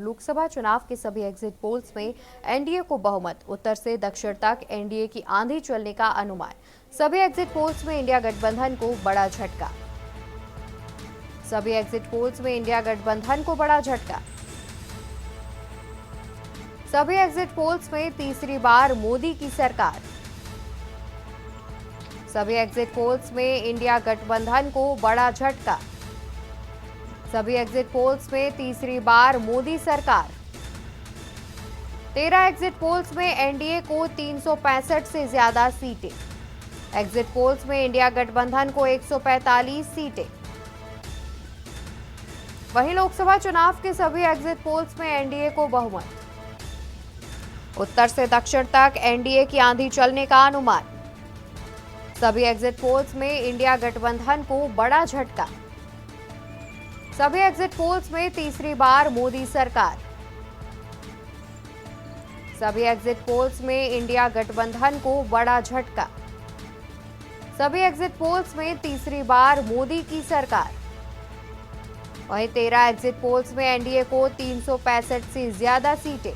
लोकसभा चुनाव के सभी एग्जिट पोल्स में एनडीए को बहुमत, उत्तर से दक्षिण तक एनडीए की आंधी चलने का अनुमान। सभी एग्जिट पोल्स में इंडिया गठबंधन को बड़ा झटका। सभी एग्जिट पोल्स में इंडिया गठबंधन को बड़ा झटका। सभी एग्जिट पोल्स में तीसरी बार मोदी की सरकार। सभी एग्जिट पोल्स में इंडिया गठबंधन को बड़ा झटका। सभी एग्जिट पोल्स में तीसरी बार मोदी सरकार। 13 एग्जिट पोल्स में एनडीए को 365 से ज्यादा सीटें। एग्जिट पोल्स में इंडिया गठबंधन को 145 सीटें। वहीं लोकसभा चुनाव के सभी एग्जिट पोल्स में एनडीए को बहुमत, उत्तर से दक्षिण तक एनडीए की आंधी चलने का अनुमान। सभी एग्जिट पोल्स में इंडिया गठबंधन को बड़ा झटका। सभी एग्जिट पोल्स में तीसरी बार मोदी सरकार। सभी एग्जिट पोल्स में इंडिया गठबंधन को बड़ा झटका। सभी एग्जिट पोल्स में तीसरी बार मोदी की सरकार। वहीं 13 एग्जिट पोल्स में एनडीए को 365 से ज्यादा सीटें।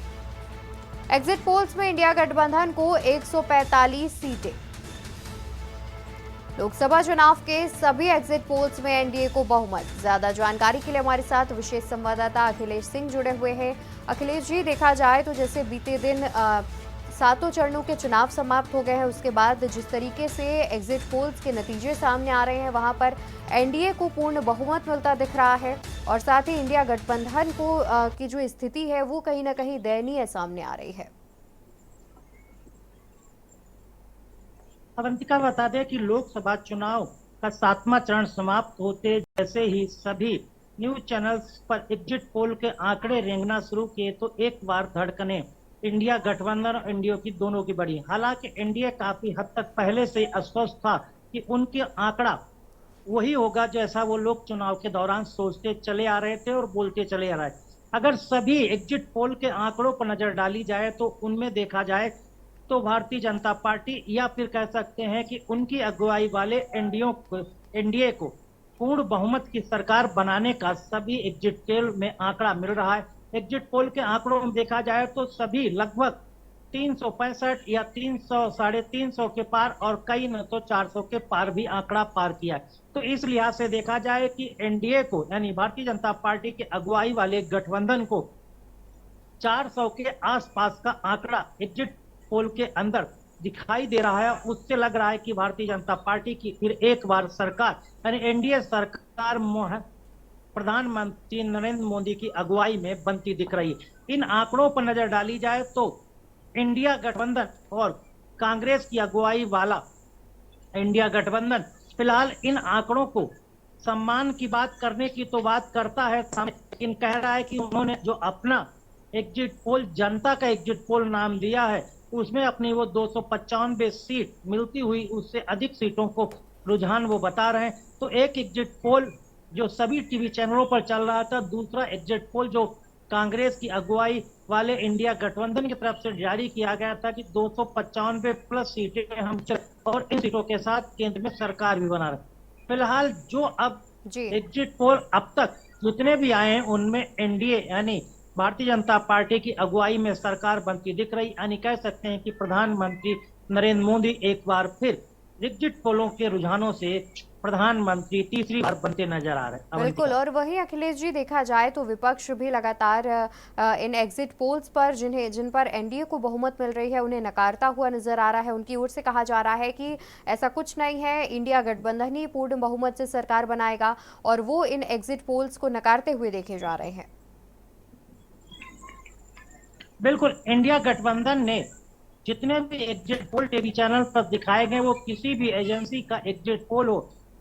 एग्जिट पोल्स में इंडिया गठबंधन को 145 सीटें। लोकसभा चुनाव के सभी एग्जिट पोल्स में एनडीए को बहुमत। ज्यादा जानकारी के लिए हमारे साथ विशेष संवाददाता अखिलेश सिंह जुड़े हुए हैं। अखिलेश जी, देखा जाए तो जैसे बीते दिन सातों चरणों के चुनाव समाप्त हो गए हैं, उसके बाद जिस तरीके से एग्जिट पोल्स के नतीजे सामने आ रहे हैं, वहां पर एनडीए को पूर्ण बहुमत मिलता दिख रहा है और साथ ही इंडिया गठबंधन को की जो स्थिति है वो कहीं ना कहीं दयनीय सामने आ रही है। अवंतिका, बता दें कि लोकसभा चुनाव का 7वां चरण समाप्त होते जैसे ही सभी न्यूज चैनल्स पर एग्जिट पोल के आंकड़े रेंगना शुरू किए तो एक बार धड़कने इंडिया गठबंधन और एनडीए की दोनों की बढ़ी। हालांकि एनडीए काफी हद तक पहले से आश्वस्त था कि उनके आंकड़ा वही होगा जैसा वो लोग चुनाव के दौरान सोचते चले आ रहे थे और बोलते चले आ रहे थे। अगर सभी एग्जिट पोल के आंकड़ों पर नजर डाली जाए तो उनमें देखा जाए तो भारतीय जनता पार्टी या फिर कह सकते हैं कि उनकी अगुवाई वाले एनडीए को पूर्ण बहुमत की सरकार बनाने का सभी एग्जिट पोल में आंकड़ा मिल रहा है। एग्जिट पोल के आंकड़ों में देखा जाए तो सभी लगभग 365 या 300 350 के पार और कई न तो 400 के पार भी आंकड़ा पार किया है। तो इस लिहाज से देखा जाए कि एनडीए को यानी भारतीय जनता पार्टी के अगुवाई वाले गठबंधन को 400 के आसपास का आंकड़ा एग्जिट पोल के अंदर दिखाई दे रहा है। उससे लग रहा है कि भारतीय जनता पार्टी की फिर एक बार सरकार यानी एनडीए सरकार प्रधानमंत्री नरेंद्र मोदी की अगुवाई में बनती दिख रही है। इन आंकड़ों पर नजर डाली जाए तो इंडिया गठबंधन और कांग्रेस की अगुवाई वाला इंडिया गठबंधन फिलहाल इन आंकड़ों को सम्मान की बात करने की तो बात करता है, लेकिन कह रहा है कि उन्होंने जो अपना एग्जिट पोल जनता का एग्जिट पोल नाम दिया है उसमें अपनी वो 295 सीट मिलती हुई उससे अधिक सीटों को रुझान वो बता रहे हैं। तो एक एग्जिट पोल जो सभी टीवी चैनलों पर चल रहा था, दूसरा एग्जिट पोल जो कांग्रेस की अगुवाई वाले इंडिया गठबंधन की तरफ से जारी किया गया था कि 295 प्लस सीटें हम और इन सीटों के साथ केंद्र में सरकार भी बना रहे। फिलहाल जो अब एग्जिट पोल अब तक जितने भी आए हैं उनमें एनडीए यानी भारतीय जनता पार्टी की अगुवाई में सरकार बनती दिख रही, यानी कह सकते हैं कि प्रधानमंत्री नरेंद्र मोदी एक बार फिर एग्जिट पोलों के रुझानों से प्रधानमंत्री तीसरी बार बनते नजर आ रहे हैं। बिल्कुल, और वहीं अखिलेश जी, देखा जाए तो विपक्ष भी लगातार इन एग्जिट पोल्स पर जिन पर एनडीए को बहुमत मिल रही है उन्हें नकारता हुआ नजर आ रहा है। उनकी ओर से कहा जा रहा है कि ऐसा कुछ नहीं है, इंडिया गठबंधन ही पूर्ण बहुमत से सरकार बनाएगा और वो इन एग्जिट पोल्स को नकारते हुए देखे जा रहे हैं। बिल्कुल, इंडिया गठबंधन ने जितने भी एग्जिट पोल टीवी चैनल पर दिखाए गए वो किसी भी एजेंसी का एग्जिट पोल हो,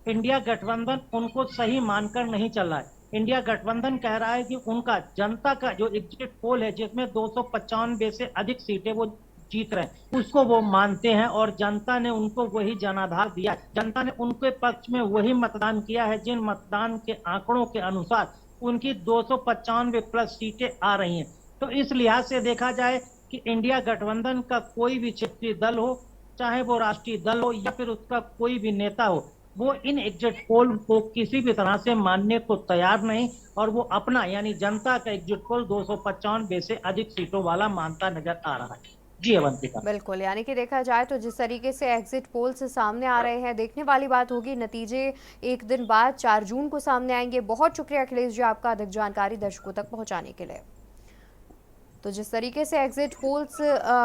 इंडिया गठबंधन उनको सही मानकर नहीं चल रहा है। इंडिया गठबंधन कह रहा है कि उनका जनता का जो एग्जिट पोल है जिसमें 295 से अधिक सीटें वो जीत रहे हैं उसको वो मानते हैं और जनता ने उनको वही जनाधार दिया। जनता ने उनके पक्ष में वही मतदान किया है जिन मतदान के आंकड़ों के अनुसार उनकी 295 प्लस सीटें आ रही हैं। तो इस लिहाज से देखा जाए कि इंडिया गठबंधन का कोई भी क्षेत्रीय दल हो, चाहे वो राष्ट्रीय दल हो या फिर उसका कोई भी नेता हो, वो इन एग्जिट पोल को किसी भी तरह से मानने को तैयार नहीं, और वो अपना यानी जनता का एग्जिट पोल 255 से अधिक सीटों वाला मानता नजर आ रहा है। जी अवंतिका। बिल्कुल, यानी कि देखा जाए तो जिस तरीके से एग्जिट पोल्स सामने आ रहे हैं, देखने वाली बात होगी नतीजे एक दिन बाद 4 जून को सामने आएंगे। बहुत शुक्रिया अखिलेश जी आपका अधिक जानकारी दर्शकों तक पहुंचाने के लिए। तो जिस तरीके से एग्जिट पोल्स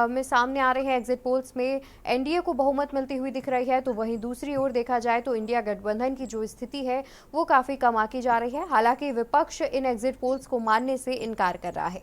में सामने आ रहे हैं, एग्जिट पोल्स में एनडीए को बहुमत मिलती हुई दिख रही है, तो वहीं दूसरी ओर देखा जाए तो इंडिया गठबंधन की जो स्थिति है वो काफ़ी कम आंकी जा रही है। हालांकि विपक्ष इन एग्जिट पोल्स को मानने से इनकार कर रहा है।